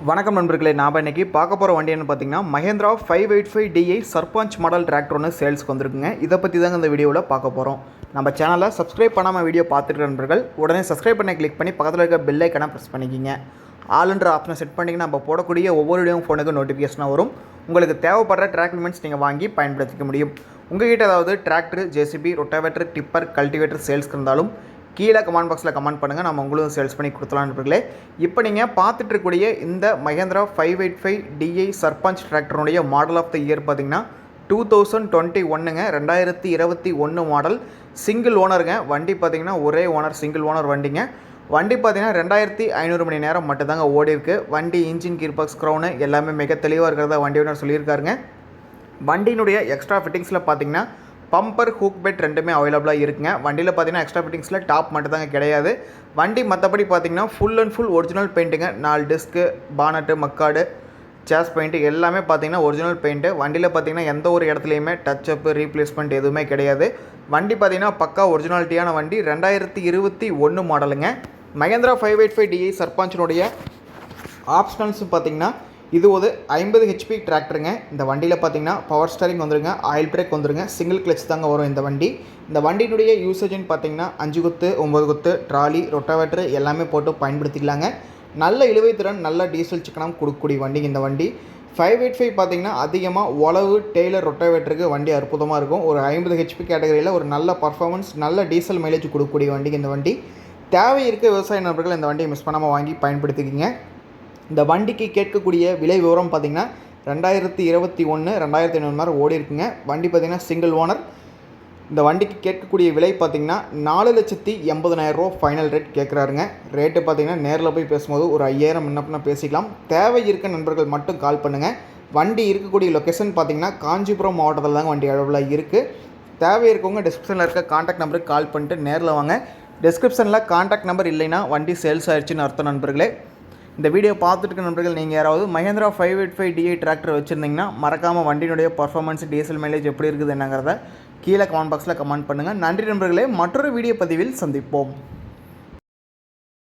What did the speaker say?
வணக்கம் நண்பர்களே, நாம் இன்றைக்கி பார்க்க போகிற வண்டி என்ன பார்த்தீங்கன்னா Mahindra 585DI Sarpanch model tractor ஒன்று சேல்ஸ்க்கு வந்திருக்குங்க. இதை பற்றி தாங்க இந்த வீடியோவில் பார்க்க போகிறோம். நம்ம சேனலை சப்ஸ்கிரைப் பண்ணாமல் வீடியோ பார்த்துட்டு நண்பர்கள் உடனே சப்ஸ்கிரைப் பண்ணி கிளிக் பண்ணி பக்கத்தில் இருக்க பெல் ஐக்கனை ப்ரெஸ் பண்ணிக்கிங்க. ஆளுன்ற ஆப்ஷனை செட் பண்ணிங்கன்னா நம்ம போடக்கூடிய ஒவ்வொரு வீடியோவும் ஃபோனுக்கு நோட்டிஃபிகேஷனாக வரும். உங்களுக்கு தேவைப்படுற ட்ராக் எலிமெண்ட்ஸ் நீங்கள் வாங்கி பயன்படுத்திக்க முடியும். உங்கள்கிட்ட ஏதாவது tractor, JCB, rotavator, tipper, cultivator சேல்ஸ்க்கு இருந்தாலும் கீழே கமெண்ட் பாக்ஸில் கமெண்ட் பண்ணுங்கள். நம்ம உங்களுக்கு சேல்ஸ் பண்ணி கொடுத்துலாம் நண்பர்களே. இப்போ நீங்கள் பார்த்துட்டு இருக்கக்கூடிய இந்த மஹேந்திரா 585DI சர்பஞ்ச் டிராக்டருடைய மாடல் ஆஃப் த இயர் பார்த்தீங்கன்னா 2021ங்க, 2021 மாடல். சிங்கிள் ஓனருங்க. வண்டி பார்த்தீங்கன்னா ஒரே ஓனர், சிங்கிள் ஓனர் வண்டிங்க. வண்டி பார்த்தீங்கன்னா 2500 மணி நேரம் மட்டும்தாங்க ஓடி இருக்குது. வண்டி இன்ஜின், கீர் பாக்ஸ், க்ரௌனு எல்லாமே மிக தெளிவாக இருக்கிறதா வண்டி ஓனர் சொல்லியிருக்காருங்க. வண்டியினுடைய எக்ஸ்ட்ரா ஃபிட்டிங்ஸில் பார்த்தீங்கன்னா பம்பர், ஹூக் பெட் ரெண்டுமே அவைலபிளாக இருக்குங்க. வண்டியில் பார்த்தீங்கன்னா எக்ஸ்ட்ரா ஃபிட்டிங்ஸில் டாப் மட்டும் தாங்க கிடையாது. வண்டி மற்றபடி பார்த்தீங்கன்னா ஃபுல் அண்ட் ஃபுல் ஒரிஜினல் பெயிண்ட்டுங்க. 4 disc, bonnet, mudguard, chassis paint எல்லாமே பார்த்தீங்கன்னா ஒரிஜினல் பெயிண்ட்டு. வண்டியில் பார்த்தீங்கன்னா எந்த ஒரு இடத்துலையுமே டச் அப், ரீப்ளேஸ்மெண்ட் எதுவுமே கிடையாது. வண்டி பார்த்தீங்கன்னா பக்கா ஒரிஜினாலிட்டியான வண்டி. 2021 மாடலுங்க. மஹேந்திரா 585DI சர்பஞ்சினுடைய ஆப்ஷனல்ஸ் பார்த்தீங்கன்னா இது ஒரு 50 HP டிராக்டருங்க. இந்த வண்டியில் பார்த்தீங்கன்னா பவர் ஸ்டேரிங் வந்துருங்க, ஆயில் பிரேக் வந்துருங்க, சிங்கிள் கிளச் தாங்க வரும் இந்த வண்டி. இந்த வண்டியினுடைய யூசேஜ்னு பார்த்தீங்கன்னா 5 குத்து, 9 குத்து, ட்ராலி, ரொட்டாவேட்டர் எல்லாமே போட்டு பயன்படுத்திக்கலாங்க. நல்ல இழுவை திறன், நல்ல டீசல் சிக்கனம் கொடுக்கக்கூடிய வண்டிங்க இந்த வண்டி. 585 பார்த்தீங்கன்னா அதிகமாக உழவு, டெய்லர், ரொட்டாவேட்டருக்கு வண்டி அற்புதமாக இருக்கும். ஒரு 50 HP கேட்டகரியில் ஒரு நல்ல பர்ஃபார்மன்ஸ், நல்ல டீசல் மைலேஜ் கொடுக்கக்கூடிய வண்டிங்க இந்த வண்டி. தேவை இருக்க விவசாய நபர்கள் இந்த வண்டியை மிஸ் பண்ணாமல் வாங்கி பயன்படுத்திக்கிங்க. இந்த வண்டிக்கு கேட்கக்கூடிய விலை விவரம் பார்த்திங்கன்னா 2021, 2500 நேரம் ஓடி இருக்குங்க. வண்டி பார்த்திங்கன்னா சிங்கிள் ஓனர். இந்த வண்டிக்கு கேட்கக்கூடிய விலை பார்த்திங்கன்னா 4,80,000 ரூபா ஃபைனல் ரேட் கேட்குறாருங்க. ரேட்டு பார்த்திங்கன்னா நேரில் போய் பேசும்போது ஒரு 5000 முன்னப்பின பேசிக்கலாம். தேவை இருக்க நண்பர்கள் மட்டும் கால் பண்ணுங்கள். வண்டி இருக்கக்கூடிய லொக்கேஷன் பார்த்திங்கன்னா காஞ்சிபுரம் மாவட்டத்தில் தாங்க வண்டி அளவில் இருக்குது. தேவை இருக்கவங்க டிஸ்கிரிப்ஷனில் இருக்க கான்டாக்ட் நம்பருக்கு கால் பண்ணிட்டு நேரில் வாங்க. டிஸ்கிரிப்ஷனில் கான்டாக்ட் நம்பர் இல்லைன்னா வண்டி சேல்ஸ் ஆயிடுச்சுன்னு அர்த்தம் நண்பர்களே. இந்த வீடியோ பார்த்துட்டு நண்பர்கள் நீங்கள் யாராவது மஹேந்திரா 585DI டிராக்டர் வச்சுருந்தீங்கன்னா மறக்காமல் வண்டியினுடைய பர்ஃபார்மன்ஸ், டீசல் மைலேஜ் எப்படி இருக்குது என்னங்கிறத கீழே கமெண்ட் பாக்ஸில் கமெண்ட் பண்ணுங்கள். நன்றி நண்பர்களே. மற்றொரு வீடியோ பதிவில் சந்திப்போம்.